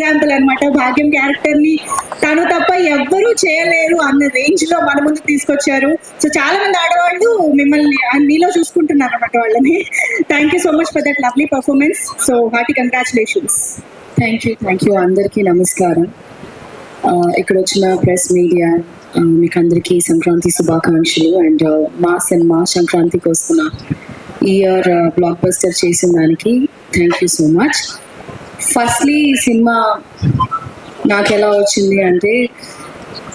Example అనమాట. భాగ్యం character ని తను తప్ప ఎవ్వరూ చేయలేరు అన్న రేంజ్ లో మన ముందుకు తీసుకొచ్చారు. సో చాలా మంది ఆడవాళ్ళు మిమ్మల్ని మీలో చూసుకుంటున్నారు అనమాట వాళ్ళని. Thank you so much for that lovely performance. So hearty congratulations. Thank you అందరికీ నమస్కారం. ఇక్కడ వచ్చిన ప్రెస్ మీడియా మీకు అందరికీ సంక్రాంతి శుభాకాంక్షలు. అండ్ మా సినిమా సంక్రాంతికి వస్తున్న ఈ ఇయర్ బ్లాక్ బస్టర్ చేసిన దానికి thank you so much. Firstly ఈ సినిమా నాకు ఎలా వచ్చింది అంటే,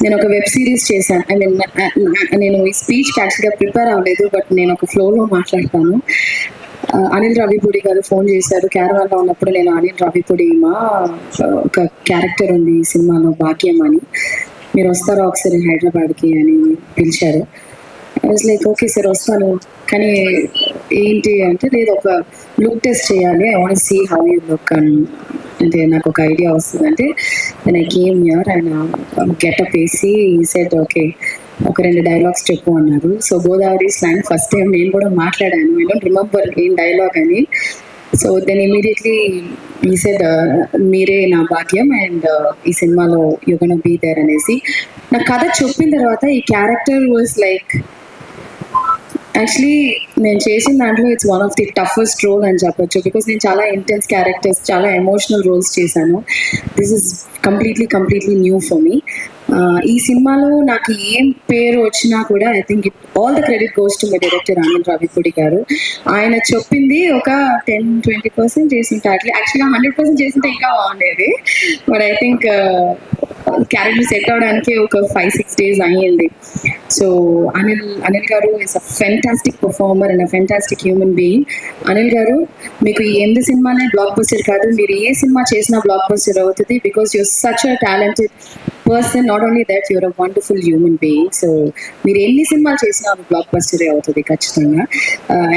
నేను ఒక వెబ్ సిరీస్ చేశాను. ఐ మీన్ నేను ఈ స్పీచ్ యాక్చువల్గా ప్రిపేర్ అవ్వలేదు, బట్ నేను ఒక ఫ్లోలో మాట్లాడతాను. అనిల్ రావిపూడి గారు ఫోన్ చేశారు క్యారవాన్లో ఉన్నప్పుడు. నేను అనిల్ రావిపూడి మా ఒక క్యారెక్టర్ ఉంది ఈ సినిమాలో భాగ్యం అని, మీరు వస్తారా ఒకసారి హైదరాబాద్కి అని పిలిచారు. I was like okay sir వస్తాను, కానీ ఏంటి అంటే లేదు ఒక లుక్ టెస్ట్ చేయాలి, I want see how you look అని. అంటే నాకు ఒక ఐడియా వస్తుంది అంటే నేను ఐ కేమ్ హియర్ ఆయన గెటప్ వేసి సెట్ ఓకే ఒక 2 డైలాగ్స్ చెప్పు అన్నారు. So Godavari slang first time నేను కూడా మాట్లాడాను, ఐ డోంట్ రిమెంబర్ ఏం డైలాగ్ అని. So then immediately he said మీరే నా భాగ్యం అండ్ ఈ సినిమాలో యూ గోనా బీ దేర్ అనేసి నా కథ చెప్పిన తర్వాత ఈ క్యారెక్టర్ వాజ్ లైక్ యాక్చువల్లీ నేను చేసిన దాంట్లో it's one of the toughest role అని చెప్పొచ్చు. బికాస్ నేను చాలా ఇంటెన్స్ క్యారెక్టర్స్, చాలా ఎమోషనల్ రోల్స్ చేశాను. This is completely new for me. ఈ సినిమాలో నాకు ఏం పేరు వచ్చినా కూడా I think all the credit goes to my director Anil Ravipudi గారు. ఆయన చెప్పింది ఒక 10-20% చేసింటే, యాక్చువల్గా 100% చేసింటే ఇంకా బాగుండేది. But I think character set అవడానికి ఒక 5-6 days అయ్యింది. సో అనిల్ గారు is a fantastic performer and a fantastic human being. Anil గారు మీకు ఈ 8 సినిమానే బ్లాక్ బస్టర్ కాదు, మీరు ఏ సినిమా చేసినా బ్లాక్ బస్టర్ అవుతుంది. Because your such a talented person, not only that you're a wonderful human being. So మీరు ఎన్ని సినిమాలు చేసినా అది బ్లాక్ బస్టరే అవుతుంది ఖచ్చితంగా.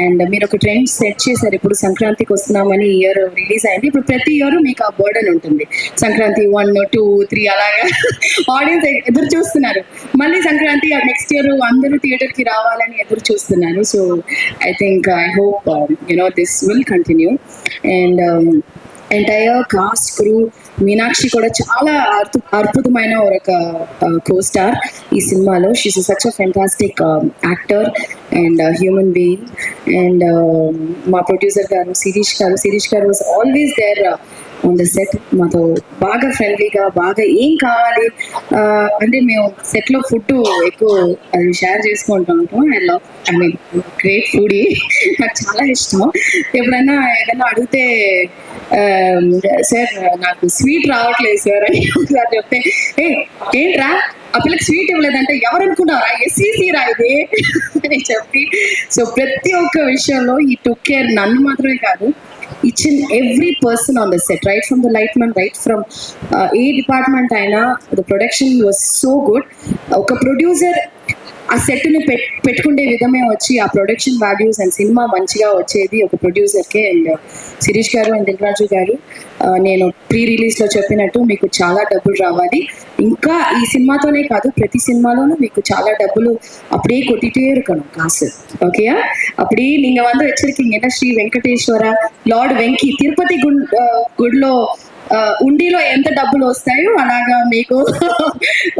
అండ్ మీరు ఒక ట్రెండ్ సెట్ చేశారు. ఇప్పుడు సంక్రాంతికి వస్తున్నామని ఇయర్ రిలీజ్ అయింది. ఇప్పుడు ప్రతి ఇయర్ మీకు ఆ బర్డన్ ఉంటుంది, సంక్రాంతి 1, 2, 3 అలాగా ఆడియన్స్ ఎదురు చూస్తున్నారు. మళ్ళీ సంక్రాంతి నెక్స్ట్ ఇయర్ అందరూ థియేటర్కి రావాలని ఎదురు చూస్తున్నారు. So I think I hope this will continue. And entire cast crew, Meenakshi కూడా చాలా అద్భుతమైన ఒక కో స్టార్ ఈ సినిమాలో. She's such a fantastic actor and human being. And మా ప్రొడ్యూసర్ గారు శిరీష్ గారు was always there on the set. మాతో బాగా ఫ్రెండ్లీగా, బాగా ఏం కావాలి అంటే మేము సెట్లో ఫుడ్ ఎక్కువ అది షేర్ చేసుకుంటూ ఉంటాం. ఐ మీన్ గ్రేట్ ఫుడీ, నాకు చాలా ఇష్టం. ఎప్పుడైనా ఏదైనా అడిగితే సార్ నాకు స్వీట్ రావట్లేదు సార్ అని ఒకసారి చెప్తే, ఏంట్రా ఆ పిల్లకి స్వీట్ ఇవ్వలేదంటే ఎవరు అనుకున్నారా, ఎస్సీసీ రా ఇది అని చెప్పి. సో ప్రతి ఒక్క విషయంలో ఈ టుక్ కేర్, నన్ను మాత్రమే కాదు, each and every person on the set, right from the lightman, right from a department aina, the production was so good. Oka producer ఆ సెట్ని పెట్టుకునే విధమే వచ్చి ఆ ప్రొడక్షన్ వాల్యూస్ అండ్ సినిమా మంచిగా వచ్చేది ఒక ప్రొడ్యూసర్కే. అండ్ శిరీష్ గారు అండ్ దిల్రాజు గారు, నేను ప్రీ రిలీజ్లో చెప్పినట్టు మీకు చాలా డబ్బులు రావాలి. ఇంకా ఈ సినిమాతోనే కాదు, ప్రతి సినిమాలోనూ మీకు చాలా డబ్బులు அப்படியே கொட்டிட்டே இருக்கணும் காசு. ஓகேயா? அப்படி நீங்க வந்து வச்சிருக்கீங்க என்ன, ஸ்ரீ வெங்கடேஸ்வர లార్డ్ వెంకీ తిరుపతి గుడిలో ఉండిలో ఎంత డబ్బులు వస్తాయో అలాగా మీకు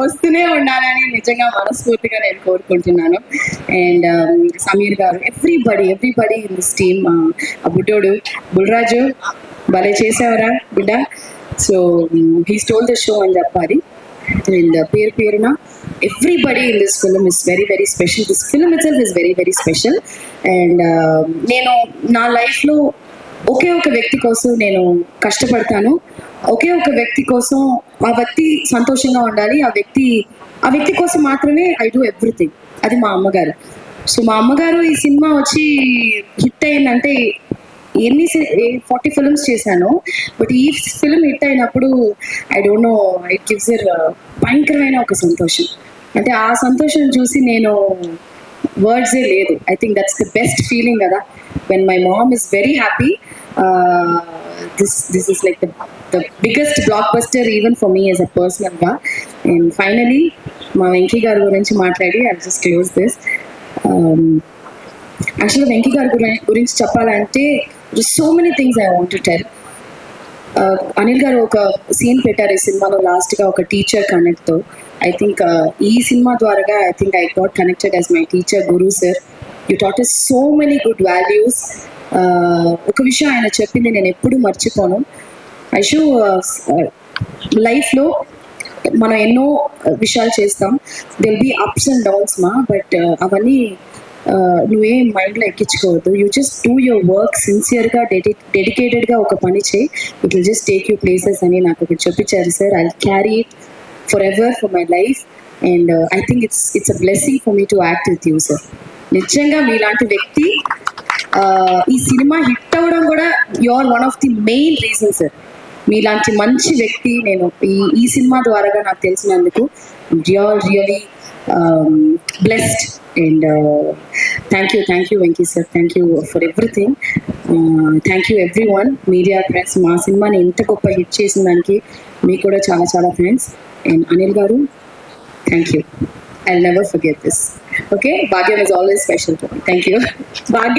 వస్తూనే ఉండాలని నిజంగా మనస్ఫూర్తిగా నేను కోరుకుంటున్నాను. అండ్ సమీర్ గారు, ఎవ్రీబడి ఇన్ దిస్ టీమ్, ఆ బుడ్డోడు బుల్రాజు భలే చేసావరా బిడ్డ. So he stole the show అని చెప్పాలి. అండ్ పేరున everybody in this film is very special. This film itself is very special. And నేను నా లైఫ్లో ఒకే ఒక వ్యక్తి కోసం నేను కష్టపడతాను. ఒకే ఒక వ్యక్తి కోసం, ఆ వ్యక్తి సంతోషంగా ఉండాలి, ఆ వ్యక్తి కోసం మాత్రమే ఐ డూ ఎవ్రీథింగ్. అది మా అమ్మగారు. సో మా అమ్మగారు ఈ సినిమా వచ్చి హిట్ అయిందంటే, 40 ఫిల్మ్స్ చేశాను, బట్ ఈ ఫిల్మ్ హిట్ అయినప్పుడు I don't know, it gives భయంకరమైన ఒక సంతోషం. అంటే ఆ సంతోషం చూసి నేను వర్డ్సే లేదు. I think that's the best feeling కదా, when my mom is very happy. This is like the biggest blockbuster even for me as a పర్సనల్గా. అండ్ ఫైనలీ మా వెంకీ గారి గురించి మాట్లాడి ఐ జస్ట్ క్లోజ్ దిస్. యాక్చువల్గా వెంకీ గారి గురించి చెప్పాలంటే so many things I want to tell. Anil గారు ఒక సీన్ పెట్టారు ఈ సినిమాలో లాస్ట్గా ఒక టీచర్ కనెక్ట్తో. ఐ థింక్ ఈ సినిమా ద్వారా I think I got connected as my teacher Guru sir. You taught is so many good values. ఒక విషయం ఆయన చెప్పింది నేను ఎప్పుడూ మర్చిపోను. ఐషు, లైఫ్లో మనం ఎన్నో విషయాలు చేస్తాం, there'll be ups and downs మా, బట్ అవన్నీ నువ్వేం మైండ్లో ఎక్కించుకోవద్దు. You just do your work సిన్సియర్గా డెడికేటెడ్గా ఒక పని చేయి, it will just take you places అని నాకు ఒకటి చెప్పించారు sir. I carry it forever for my life and I think it's a blessing for me to act with you sir. నిజంగా మీలాంటి వ్యక్తి ఈ సినిమా హిట్ అవ్వడం కూడా you are one of the main reason sir. మీలాంటి మంచి వ్యక్తి నేను ఈ సినిమా ద్వారాగా నాకు తెలిసినందుకు really blessed and thank you Venky sir, thank you for everything. Thank you every one, media press. మా సినిమాని ఇంత గొప్ప హిట్ చేసిన దానికి మీకు కూడా చాలా చాలా థ్యాంక్స్. అండ్ అనిల్ గారు, thank you. I'll never forget this. Okay, Bhagyam is always special to me. Thank you. Bhagya